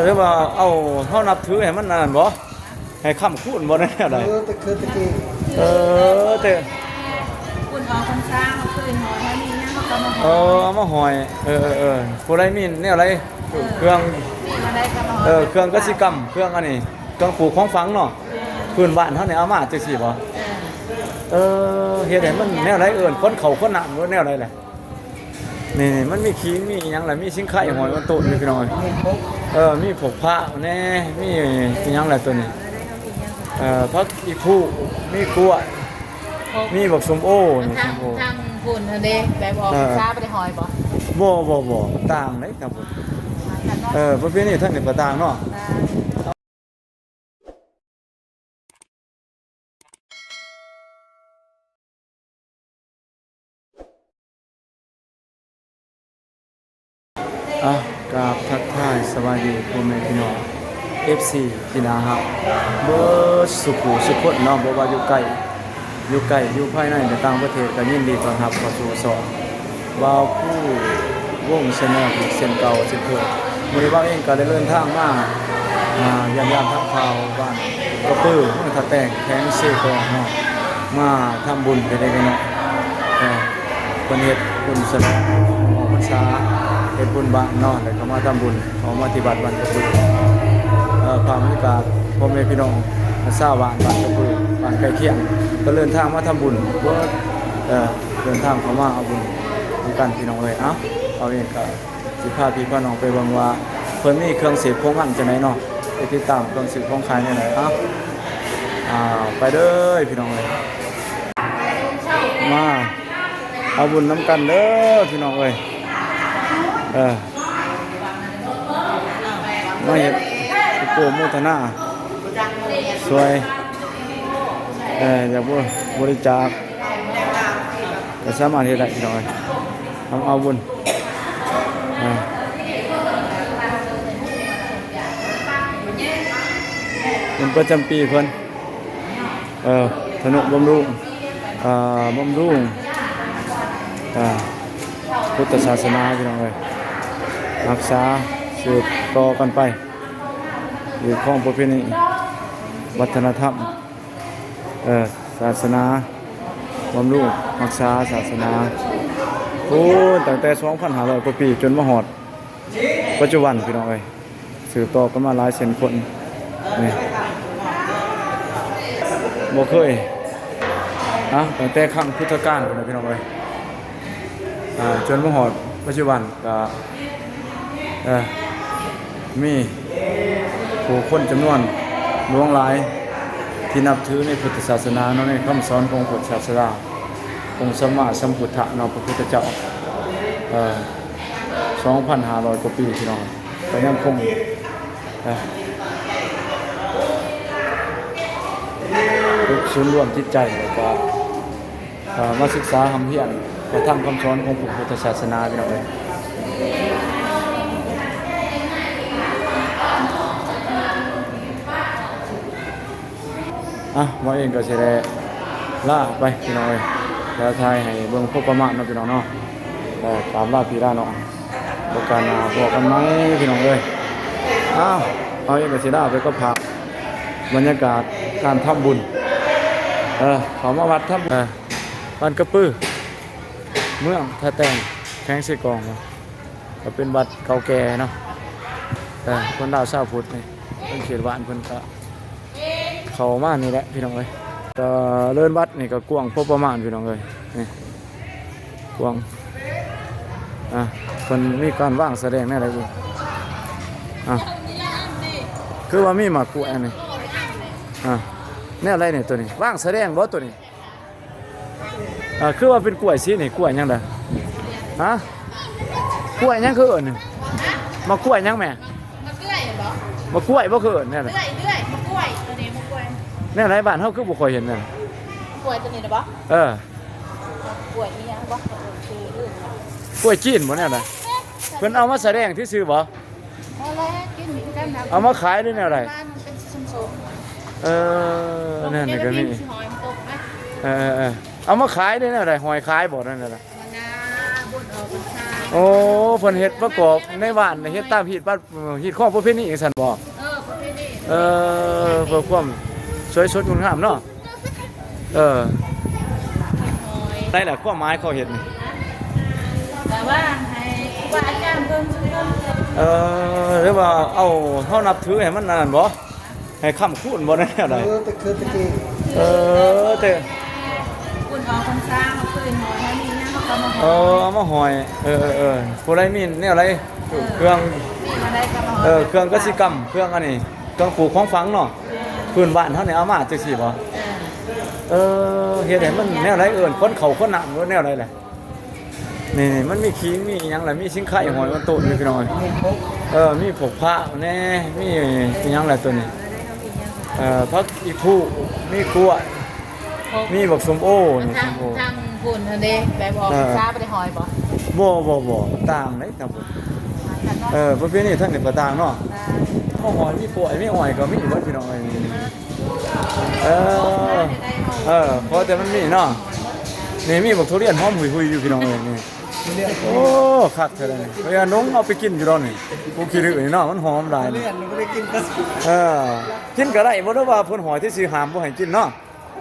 หรือว่าเอาเฮานับถือให้มันนั่นบ่ให้ค้ำคูณบ่ได้แนวใดแต่คือตะกี้แต่คุณออกคนสร้างเขาเคยหอเท่านี้เนี่ยเขาก็มาหอเอามาหอยผู้ใดมีแนวใดเครื่องมาได้ก็หอเครื่องกสิกรรมเครื่องอันนี้เครื่องปลูกของฝังเนาะพื้นบ้านเฮานี่เอามาจังซี่บ่เฮ็ดให้มันแนวใดคนเขาคนน้ำหรือแนวใดแหละนี่มันมีขิงมีหยังล่ะมีสินค้าหอยมันโตนี่พี่น้องมีพวกพระแน่มีหยังล่ะตัวนี้พักอีผู้มีกล้วยมีบักส้มโอ้นี่ส้มโอ้ทางฝุ่นเด้แบบออกซาไปได้หอยบ่ต่างเลยครับผมประเภทนี้ท่านนี่ก็ต่างเนาะกราบทักทายสวัสดีพ่อแม่พี่น้อง FC ที่น่าฮักเบิดสุขุสุขคนเนาะบ่ว่าอยู่ไกลอยู่ภายในหรือต่างประเทศก็ยินดีต้อนรับเข้าสู่ช่องบ่าวผู้วงแชนแนลอีกเช่นเก่าเช่นเคยมื้อนี้บ่าวเองก็ได้เดินทางมายามทักข่าวบ้านกระปื้อเมืองท่าแตงแข้งเซกองเนาะมาทำบุญไปได้กันเนาะเพิ่นเฮ็ดบุญฉลองออกพรรษาเฮ็ดบุญบ้านเนาะแล้วก็มาทำบุญของมาที่บ้านกระปื้อภาพบรรยากาศพ่อแม่พี่น้องชาวบ้านกระปื้อบ้านใกล้เคียงก็เดินทางมาทำบุญเพื่อเดินทางเข้ามาเอาบุญกันพี่น้องเลยเอาเองก็สิพาพี่น้องไปเบิ่งว่าเพิ่นมีเครื่องเสียบของมันจังได๋เนาะไปติดตามเครื่องเสียบของขายในไหนไปเด้อพี่น้องเลยมาเอาบุญน้ำกันเด้อพี่น้องเอ้ยมาเฮ็ดโปรโมทนาสวยอยากบริจาคก็สามารถเฮ็ดได้พี่น้องเอ้ยเอาบุญมันประจำปีเพิ่นธนุบำรุงพุทธศาสนาพี่น้องเอ้ยรักษาสืบต่อกันไปอยู่ของประเพณีวัฒนธรรมศาสนาบำรุงรักษาศาสนาตั้งแต่ 2,500 กว่าปีจนมาฮอดปัจจุบันพี่น้องเอ้ยสืบต่อกันมาหลายแสนคนนี่บ่เคยตั้งแต่ครั้งพุทธกาลพี่น้องเอ้ยจนมาฮอดปัจจุบันก็มีผู้คนจำนวนหลวงหลายที่นับถือในพุทธศาสนาเนาะในคำสอนของพุทธศาสนาองค์สัมมาสัมพุทธะเนาะพระพุทธเจ้า2,500 กว่าปีพี่น้องก็ยังคงศูนย์รวมจิตใจแล้วก็มาศึกษาคำเพียรกระทำคำสอนของพระพุทธศาสนาพี่น้องเลยว่าเองก็จะได้ล่าไปพี่น้องเลยแล้วทายให้เบิ่งพบประมาณเนาะพี่น้องเนาะตามล่าพี่ล่าเนาะโอกาสหน้าพบกันไหมพี่น้องเลยเอาเองก็จะได้ไปก็พาบรรยากาศการทำบุญเขามาวัดทำบ้านกระปื้อเมืองท่าแตงแข้งเสกองก็เป็นวัดเก่าแก่เนาะคนดาวชาวพุทธนี่เป็นเขตวานเพิ่นก็เขามานี่แหละพี่น้องเอ้ยแต่เลื่อนวัดนี่ก็กว้างพอประมาณพี่น้องเอ้ยนี่กว้างเพิ่นมีการว่างแสดงแน่อะไรกูคือว่ามีหมากกล้วยนี่แน่อะไรเนี่ยตัวนี้ว่างแสดงบ่ตัวนี้คือว่าเป็นกล้วยสินี่กล้วยยังไงกล้วยยังคือนี่มากล้วยยังแม่มากล้วยบ่คือเนี่ยเลยมากล้วยตัวนี้มากล้วยเนี่ยไรบ้านเขาคือบ่ค่อยเห็นเนี่ยกล้วยตัวนี้นะบ่กล้วยนี่ยังบ่กล้วยจีนบ่เนี่ยอะไรเพิ่นเอามาแสดงที่ซื้อบ่เอามาขายด้วยเนี่ยอะไรนี่ก็มีเอามาขายด้วยเนี่ยอะไรหอยขายบ่นั่นแหละโอ้ เพิ่นเฮ็ดประกอบในบ้านเฮ็ดตามฮีดบ้านฮีดของประเพณีจังซั่นบ่ ประเภทนี้ เพื่อความสวยสดงดงามเนาะหอย ได้แหละความหมายเขาเฮ็ดนี่ แต่ว่าให้ครูบาอาจารย์เพิ่มชื่อเพิ่ม หรือว่าเอาเฮานับถือให้มันนั่นบ่ให้ค้ำคูณบ่ได้อะไร แต่คือตะกี้ แต่ คุณเอาคนสร้างเขาเคยหอยท่านี้นะเขาก็มาห เอามาห้อยผู้ใดมีแนวอะไรเครื่อง นี่มาได้ก็มาหอย เครื่องกสิกรรมเครื่องอันนี้เครื่องปลูกของฝังเนาะพื้นบ้านเฮานี่เอามาจังซี่บ่เฮ็ดให้มันแนวไรคนเขาคนน้ำหรือแนวไรแหละนี่มันมีขิงมีหยังล่ะมีสิงไข่หอยมันโตนี่พี่น้อยมีผกพระแน่มีหยังล่ะตัวนี้พักอีผู้มีกล้วยมีบักส้มโอ้นี่ส้มโอ้ ทางบุญเด้แบบออกซาไปได้หอยบ่ บ่ต่างเลยครับผมประเภทนี้ท่านนี่ก็ต่างเนาะข้าวหอยมีกล้วยมีอ้อยก็มีเบิดพี่น้อยเพราะแต่มันมีเนาะนี่มีบักทุเรียนหอมหุยๆอยู่พี่น้องเอ้ยนี่โอ้คักเท่านั้นนี่เวลาน้องเอาไปกินอยู่ดอกนี่กูคิดดูนี่เนาะมันหอมหลาย เลื่ นี่ อนไม่ได้กินก็ กินก็ได้บ่ได้ว่าเพิ่นหอยที่สิหามบ่ให้กินเนาะ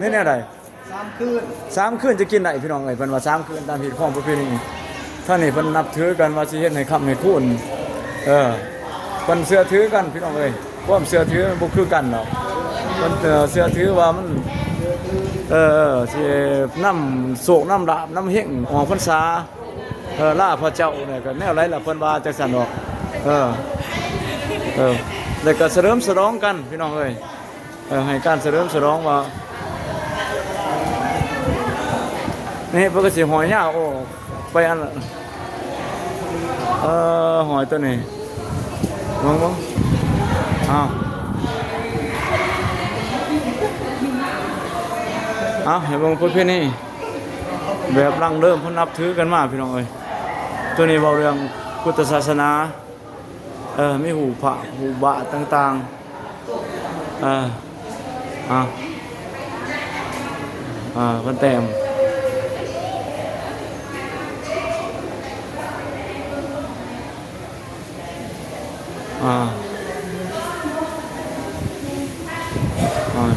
นี่แนวใด 3 คืน3คืนจะกินได้พี่น้องเอ้ยเพิ่นว่า3คืนตามผิดของประเพณีท่านนี่เพิ่นนับถือกันว่าสิเฮ็ดให้ค่ำให้คูณเพิ่นเชื่อถือกันพี่น้องเอ้ยความเชื่อถือมันบ่คือกันดอกเพิ่นเชื่อถือว่ามันสินำโศกนำลาภนำเฮงออกพรรษาล่าพระเจ้าเนี่ยก็แนวไรล่ะเพิ่นว่าจังซั่นดอกแล้วก็เฉลิมฉลองกันพี่น้องเอ้ยให้การเฉลิมฉลองว่านี่เพิ่นก็สิหอยยาวโอ้ไปอันหอยตัวนี้มองอ้าวเห็นบางประเภทนี้แบบรังเริ่มเพิ่นนับถือกันมาพี่น้องเอ้ยตัวนี้เว้าเรื่องพุทธศาสนามีหูพระหูบาต่างๆเพิ่นแต้ม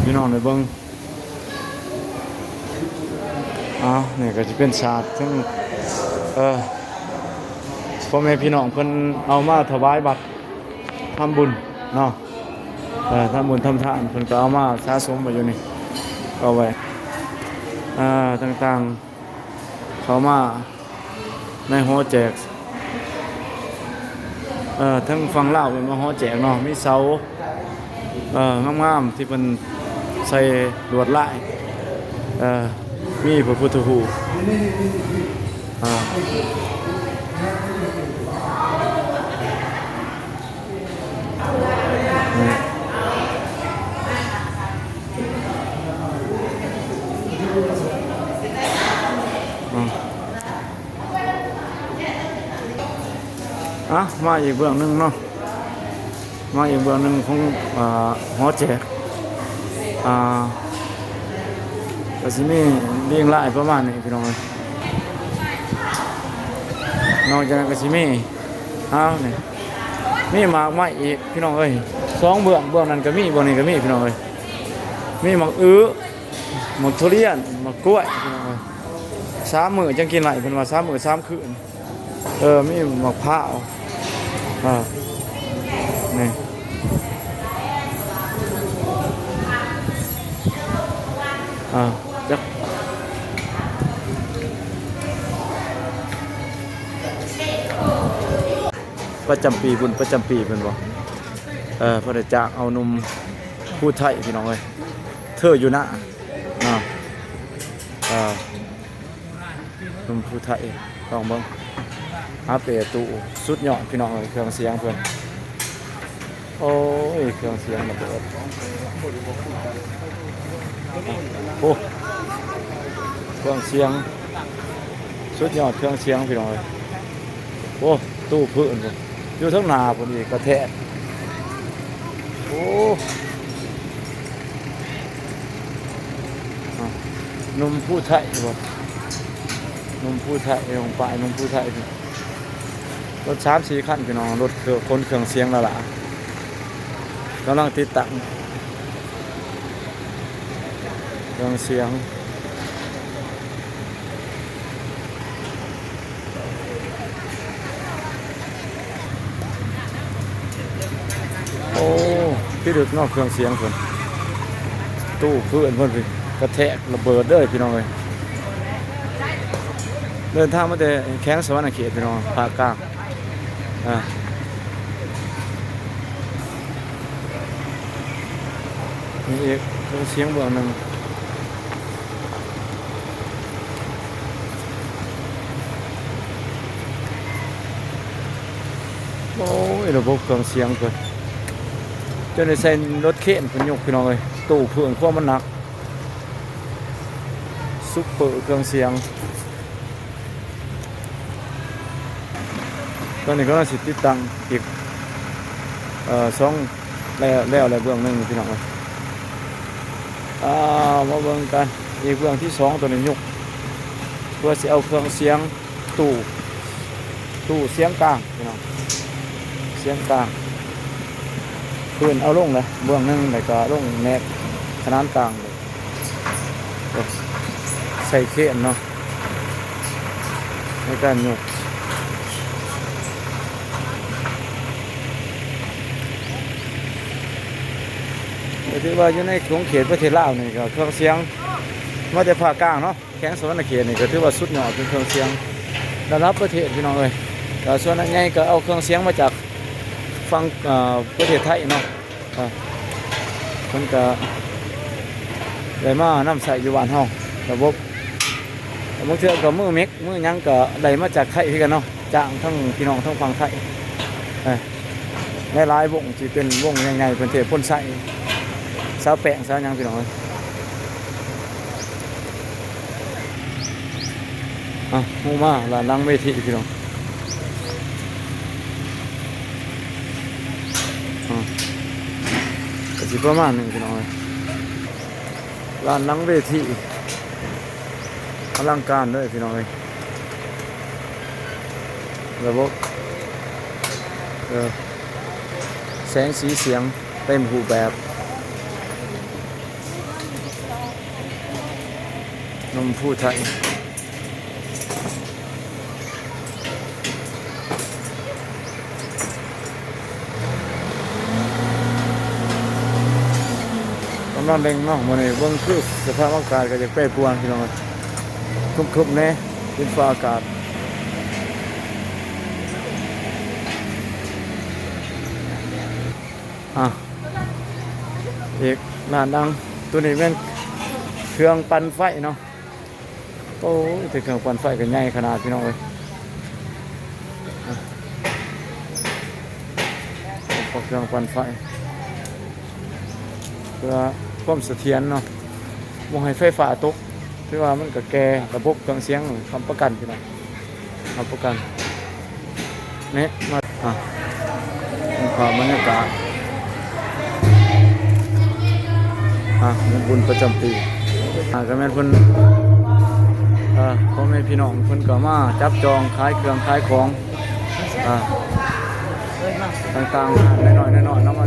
พี่น้องได้เบิ่งนี่ก็จะเป็นศาสตร์ซึ่งพ่อแม่พี่น้องเพิ่นเอามาถวายบัตรทำบุญเนาะทำบุญทำทานเพิ่นก็เอามาสะสมไว้อยู่นี่เอาไว้ต่างๆเขามาในหอแจกทั้งฝั่งลาวเป็นมาหอแจกเนาะมีเสางามๆที่เพิ่นใส่ลวดลายมีพระพุทธรูปมาอีกเบื้องหนึงเนาะมาอีกเบื้องหนึงของหอแจกก็สิมีเรียงรายประมาณนี้พี่น้องนอกจากนั้นก็สิมีนี่มีหมากไม้อีกพี่น้องเอ้ย2เบื้องนั้นก็มีเบื้องนี้ก็มีพี่น้องเอ้ยมีหมากหมากทุเรียนหมากกล้วยพี่น้องเอ้ย3 มื้อจังกินไหลเพิ่นว่า3 มื้อ3 คืนมีหมากพร้าวนี่จักประจำปีบุญประจำปีเพิ่นบ่พระเจ้าเอานมผู้ไทยพี่น้องเอ้ยเธออยู่นะนมผู้ไทยลองเบิ่งเปตูสุดยอดพี่น้องเอ้ยเครื่องเสียงเพิ่นโอ้ยเครื่องเสียงระเบิดโอ้เครื่องเสียงสุดยอดเครื่องเสียงพี่น้องเอ้ยโอ้ตู้พื้นพุ่นอยู่ทั้งหน้าพุ่นอีกกระแทกโอ้นมผู้ไทยบ่นมผู้ไทยของป่ายนมผู้ไทย รถ3-4คันพี่น้องรถคนเครื่องเสียงแล้วล่ะกำลังติดตั้งเครื่องเสียงโอ้พี่ดึกนอกเครื่องเสียงเพิ่นตู้เพื่อนเพิ่นพี่กระแทกระเบิดเด้อพี่น้องเอ้ยเดินทางมาแต่แข้งสวรรณเขตพี่น้องภาคกลางนี่อีกเครื่องเสียงเบื้องหนึ่งโอ้ยระบบเครื่องเสียงเพิ่นจนได้ใส่รถเข็นเพิ่นยกพี่น้องเอ้ยตู้เพื่อนความมันหนักซุปเปอร์เครื่องเสียงตอนนี้ก็สิติดตั้งอีกสองแล้วเบื้องหนึ่งพี่น้องเอ้ยมาเบิ่งกันอีกเบื้องที่สองตัวนี้ยกเพื่อสิเอาเครื่องเสียงตู้เสียงกลางพี่น้องเสียงกลางเพื่อนเอาลงเลยเบื้องหนึ่งแล้วก็ลงแนบขนาดกลางเลยใส่เข็นเนาะในการยกถือว่าอยู่ในของเขตประเทศลาวนี่ก็เครื่องเสียงมาจากภาคกลางเนาะแข้งสวรรณเขตนี่ก็ถือว่าสุดยอดเป็นเครื่องเสียงระดับประเทศพี่น้องเอ้ยแต่ส่วนใหญ่ก็เอาเครื่องเสียงมาจากฝั่งประเทศไทยเนาะมันก็ได้มานำใส่อยู่บ้านเฮาระบบบางเทื่อก็มือเม็กมือยังก็ได้มาจากไทยคือกันเนาะจ้างทั้งพี่น้องทั้งฝั่งไทยหลายๆวงที่เป็นวงใหญ่ๆเป็นเทพพ่นใส่สาวแปะสาวยังพี่น้องมูมาหลานลังเวทีพี่น้องก็สิประมาณนึงพี่น้องลานลังเวทีอลังการด้วยพี่น้องระบบแสงสีเสียงเต็มรูปแบบนมผู้ไทยกำลังเร่งเนาะมันนี่เบื้องคือสภาพอากาศก็จะแปรปรวนพี่น้องทุบๆเนี่ยเป็นฟ้าอากาศอีกนานดังตัวนี้เป็นเครื่องปั่นไฟเนาะโอ้ยแต่เครื่องปั่นไฟก็ใหญ่ขนาดพี่น้องเลยเครื่องปั่นไฟเพื่อความเสถียรเนาะบ่ให้ไฟฟ้าตกคือว่ามันก็แก่ระบบเครื่องเสียงทำประกันพี่น้องทำประกันนี่มาความบรรยากาศบุญประจำปีก็แม่นเพิ่นพ่อแม่พี่น้องเพิ่นก็มาจับจองขายเครื่องขายของต่างๆน้อยๆน้อยๆเนาะมา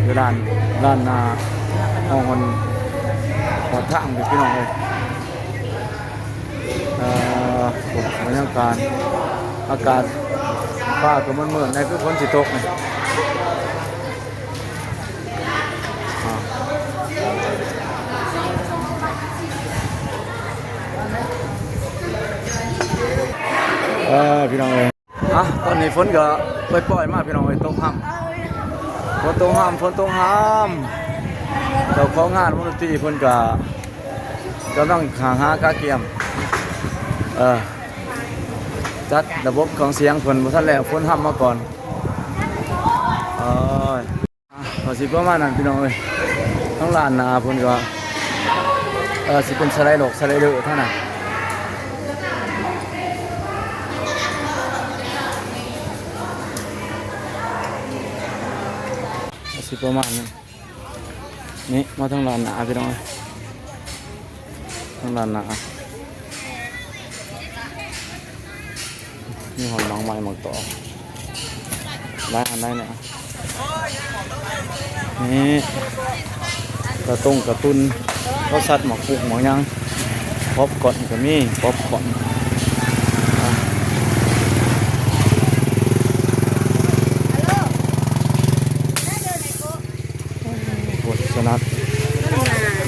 อยู่ด้านหน้าห้องหัวทางพี่น้องเลยบรรยากาศอากาศฟ้าก็มืดๆในคือฝนสิตกนี่พี่น้องเลยตอนนี้ฝนก็ปล่อยๆมากพี่น้องเลยตกห้ำฝนตกห้ำเจ้าของงานวงดนตรีเพิ่นก็กำลังหากาเกียมจัดระบบของเสียงเพิ่นบ่ทันแล้วฝนห้ำมาก่อนพอสิประมาณนั้นพี่น้องเลยทั้งลานนาเพิ่นก็สิเป็นสไลด์ดอกสไลเดอร์เท่านั้นประมาณนี้นี่มาทั้งลานหนาพี่น้องทั้งลานหนา มีหอนบางไม้หมากต่อได้อันได้เนี่ยนี่กระตุ้งกระตุนเขาสัตว์หมากปุกหมากยังป๊อปก่อนก็มีป๊อปก่อนบทสนัด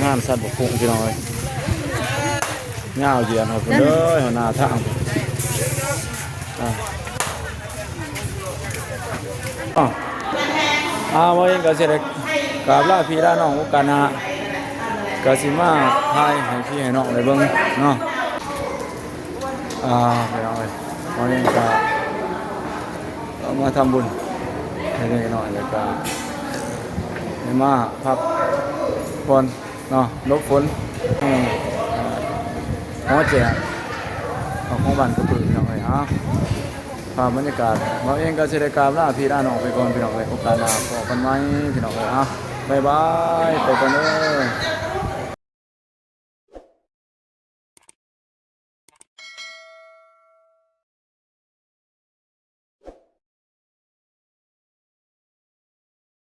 งานสัตว์หมากปุกพี่น้อยเงาเยือนเอาไปเลยหัวหน้าทางวันนี้ก็เสร็จกราบลาพี่ลาน้องโอกาสหน้าก็สิมาพายให้พี่ให้น้องเลยเบิ่งเนาะไปน้องเลยวันนี้ก็มาทำบุญให้ได้หน่อยแล้วก็ให้มาพักผ่อนเนาะลบฝนหัวแจกของบ้านกระปือพี่น้องเลยภาพบรรยากาศเราเองก็จะได้กราบลาพี่ลาน้องไปก่อนพี่น้องเลยโอกาสหน้าพบกันไหมพี่น้องเลยบ๊ายบายไปก่อนเด้อ